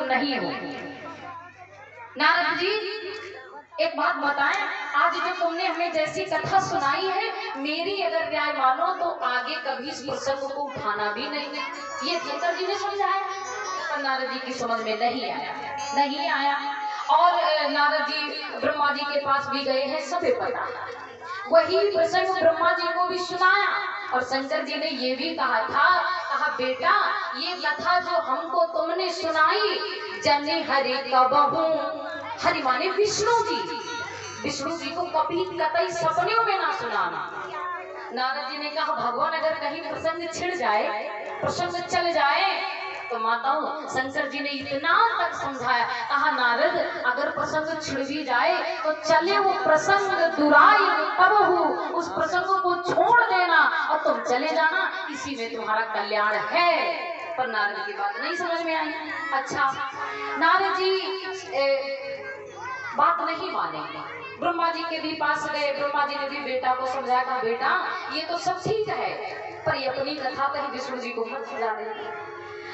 नहीं हो। नारद जी एक बात बताएं, आज जो तुमने हमें जैसी कथा सुनाई है, मेरी अगर राय मानो तो आगे कभी इस प्रसंग को उठाना भी नहीं। ये शंकर जी ने समझाया, पर नारद जी की समझ में नहीं आया। और नारद जी ब्रह्मा जी के पास भी गए हैं, सबे पता। वही प्रसंग ब्रह्मा जी को भी सुनाया और शंकर जी ने ये भी कहा था, कहा बेटा ये कथा जो हमको तुमने सुनाई, जने हरि कबहू, हरि माने विष्णु जी को कभी कतई सपने में ना सुनाना। नारद जी ने कहा भगवान अगर कहीं प्रसंग छिड़ जाए, प्रसंग चल जाए तो माताओं शंकर जी ने इतना तक समझाया, कहा नारद अगर प्रसंग छिड़ भी जाए तो चले वो प्रसंग दुराई तब हो, उस प्रसंग को छोड़ देना और तुम चले जाना, इसी में तुम्हारा कल्याण है। पर नारद की बात नहीं समझ में आई। अच्छा नारद जी बात नहीं मानेंगे, ब्रह्मा जी के भी पास गए, ब्रह्मा जी ने भी बेटा को समझाया, कहा बेटा ये तो सब ठीक है पर ये अपनी कथा कहीं विष्णु जी को मत सुना देना।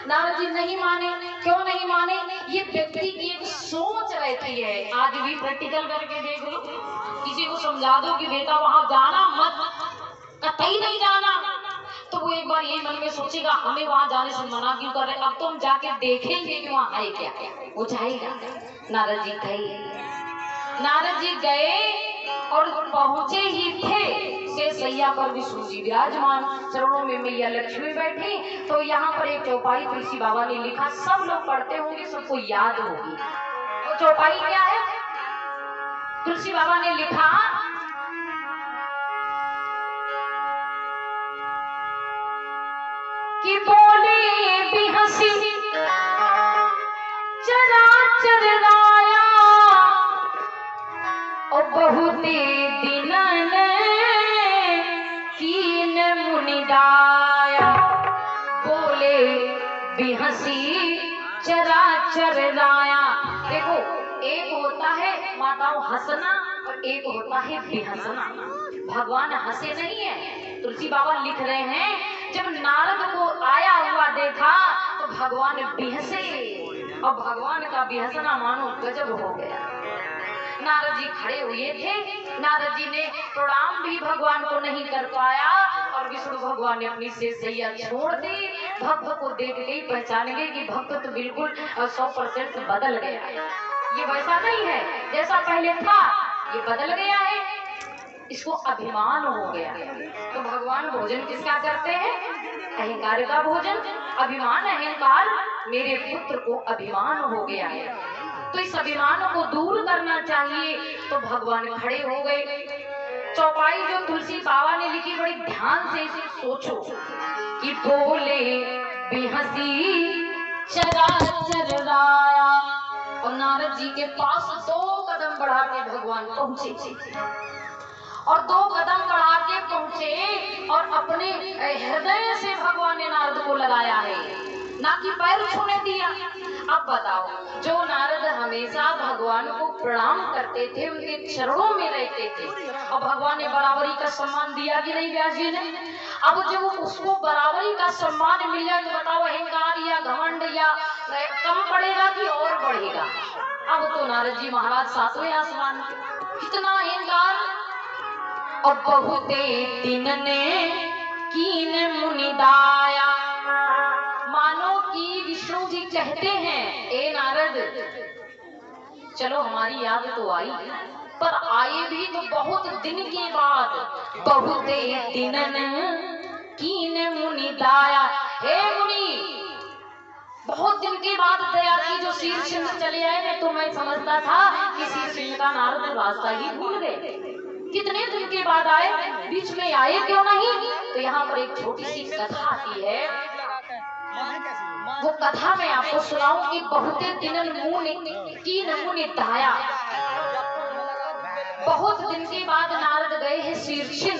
नारद जी नहीं माने। क्यों नहीं माने? ये व्यक्ति की एक सोच रहती है। आज भी प्रैक्टिकल करके देख लो, किसी को समझा दो कि बेटा वहां जाना मत, कतई नहीं जाना, तो वो एक बार यही मन में सोचेगा हमें वहां जाने से मना क्यों कर रहे, अब तो हम जाके देखेंगे कि वहां है क्या, वो जाएगा। नारद जी गए और पहुंचे ही थे से सैया पर विष्णु जी विराजमान, चरणों में मैया लक्ष्मी बैठी। तो यहाँ पर एक चौपाई तुलसी बाबा ने लिखा, सब लोग पढ़ते होंगे, सबको याद होगी। तो चौपाई क्या है? तुलसी बाबा ने लिखा कि बोले भी हंसी चराचर राया और बहुत दिन कीन मुनिदाया, बोले भी हंसी चराचर राया। देखो एक होता है माताओं हंसना और एक होता है बेहंसना। भगवान हंसे नहीं है। तुलसी बाबा लिख रहे हैं जब नारद को आया हुआ देखा तो भगवान बेहसे, और भगवान का बेहसना मानो गजब हो गया। नारद जी खड़े हुए थे, नारद जी ने प्रणाम भी भगवान को नहीं कर पाया और विष्णु भगवान ने अपनी शेषैया छोड़ दी। भक्त को देख के पहचान गए कि भक्त तो बिल्कुल 100% बदल गया है, ये वैसा नहीं है जैसा पहले था, ये बदल गया है, इसको अभिमान हो गया। तो भगवान भोजन किसका करते हैं? अहंकार का भोजन। अभिमान अहंकार मेरे पुत्र को अभिमान हो गया है, तो इस अभिमान को दूर करना चाहिए। तो भगवान खड़े हो गए। चौपाई जो तुलसी बाबा ने लिखी बड़ी ध्यान से इसे सोचो कि बोले बेहसी चराचर राया, और नारद जी के पास 2 कदम बढ़ा के भगवान पहुंचे और 2 कदम बढ़ा के पहुंचे और अपने हृदय से भगवान ने नारद को लगाया है, ना कि पैर छूने दिया। अब बताओ, जो नारद हमेशा भगवान को प्रणाम करते थे, उनके चरणों में रहते थे, और भगवान ने बराबरी का सम्मान दिया कि नहीं व्यास जी ने? अब जब उसको बराबरी का सम्मान मिल जाए तो बताओ अहंकार या घमंड या कम पड़ेगा कि और बढ़ेगा? अब तो नारद जी महाराज 7वें आसमान पे, कितना अहंकार। और बहुते दिन ने कीन मुनिदाया, मानो कि विष्णु जी कहते हैं ए नारद चलो हमारी याद तो आई, पर आए भी तो बहुत दिन के बाद, बहुते दिन कीन मुनिदाया। हे मुनि, बहुत दिन के बाद दया की जो शीर्ष चले आए हैं, तो मैं समझता था कि शीर्ष का नारद रास्ता ही भूल गए। कितने दिन के बाद आए, बीच में आए क्यों नहीं? तो यहाँ पर एक छोटी सी कथा आती है, वो कथा मैं आपको सुनाऊं कि बहुते दिन कीन मुनिदाया। बहुत दिन के बाद नारद गए हैं शीर्षिन,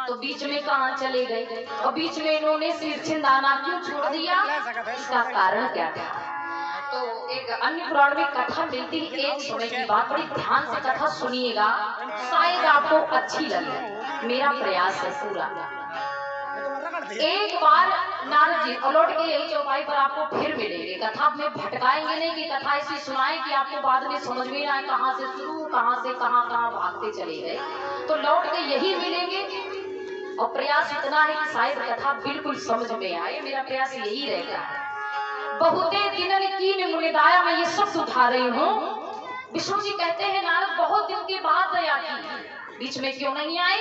तो बीच में कहाँ चले गए, और बीच में इन्होंने शीर्षिन दाना क्यों छोड़ दिया, इसका कारण क्या था? तो एक अन्य पुराण में कथा मिलती है, एक समय की बात, बड़ी ध्यान से कथा सुनिएगा, शायद आपको अच्छी लगे, मेरा प्रयास है पूरा। एक बार नारद जी लौट के यही चौपाई पर आपको फिर मिलेंगे। कथा में भटकाएंगे नहीं कि कथा ऐसी सुनाए कि आपको बाद में समझ में आए कहाँ से शुरू कहाँ से कहाँ भागते चले गए। तो लौट के यही मिलेंगे और प्रयास इतना है कि शायद कथा बिल्कुल समझ में आए। मेरा प्रयास यही रहता है। बहुते दिनन कीन मुनिदाया, मैं ये शब्द उठा रही हूँ। विष्णु जी कहते हैं नारद बहुत दिन के बाद दया की, बीच में क्यों नहीं आए?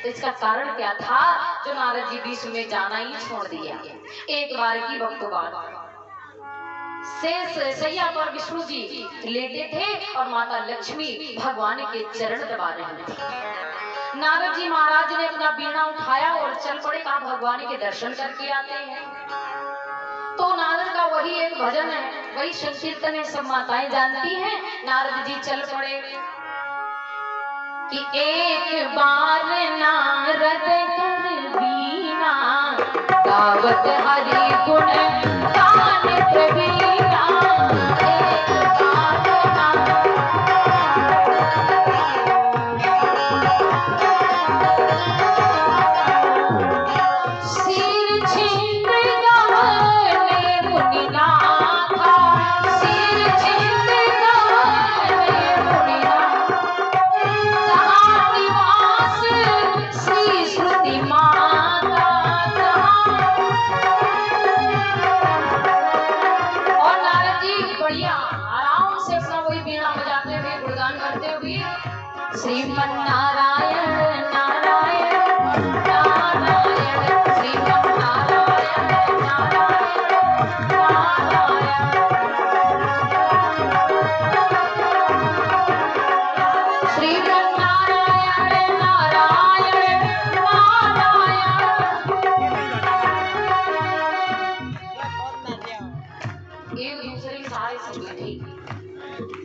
तो इसका कारण क्या था जो नारद जी बीच में जाना ही छोड़ दिया? एक बार की वक्त बात, शेष सैया पर विष्णु जी लेटे थे और माता लक्ष्मी भगवान के चरण दबा रही थी। नारद जी महाराज ने अपना बीणा उठाया और चल पड़े, कहा भगवान के दर्शन करके आते हैं। तो नारद का वही एक भजन है, वही संकीर्तन है, सब माताएं जानती हैं। नारद जी चल पड़े कि एक बार नारद कर बीना गावत हरि गुण गान प्रवीणा।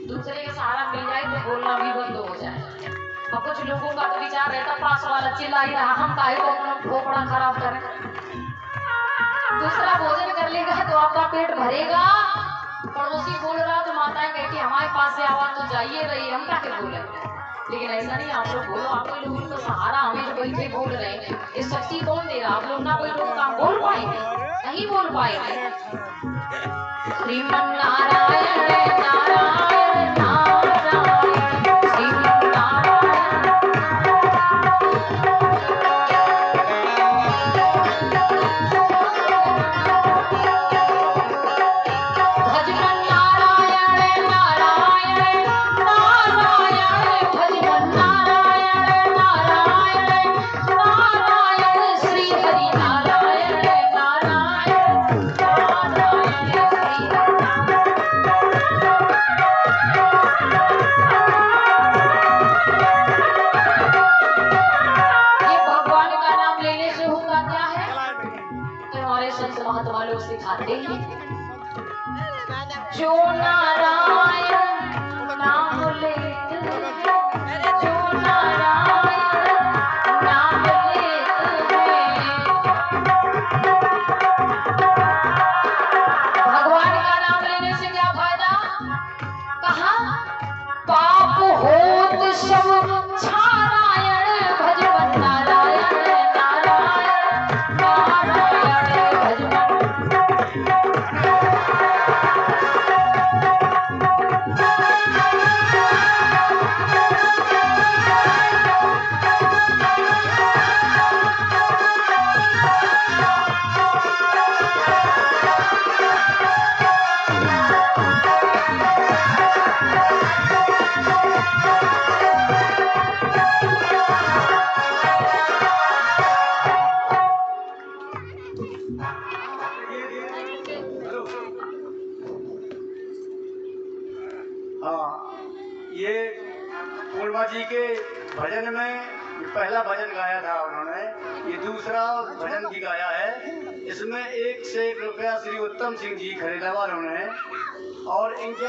दूसरे का सहारा मिल जाए तो बोलना भी बंद हो जाए। और कुछ लोगों का तो विचार रहता पास वाला चिल्ला ही रहा, हम काहे को अपना खोपड़ा खराब करें। दूसरा भोजन कर लेगा तो आपका पेट भरेगा, पड़ोसी बोल रहा तो माताएं कहती हमारे पास से आवाज तो जाइए रही, हम क्या बोले। लेकिन ऐसा नहीं, आप लोग बोलो, आप लोग तो सहारा हमें जो बैठे बोल रहे हैं, ये शक्ति कौन दे रहा? आप लोग ना कोई लोग काम बोल पाएंगे, नहीं बोल पाएंगे। श्रीमन नारायण नारायण नारायण श्रीमन नारायण। भजमन नारायण नारायण नारायण भजमन नारायण नारायण नारायण श्री हरि नारायण नारायण नारायण श्री। महात्मा लोग सिखाते हैं जो नारायण नाम लेते हैं, जो नारायण नाम लेते हैं। भगवान का नाम लेने से क्या फायदा? कहा पाप होत सब छारायण भजमन नारायण नारायण नारायण भजमन। ये पूर्णिमा जी के भजन में पहला भजन गाया था उन्होंने, ये दूसरा भजन भी गाया है। इसमें 1 से 1 रुपया श्री उत्तम सिंह जी खरीदा उन्होंने और इनके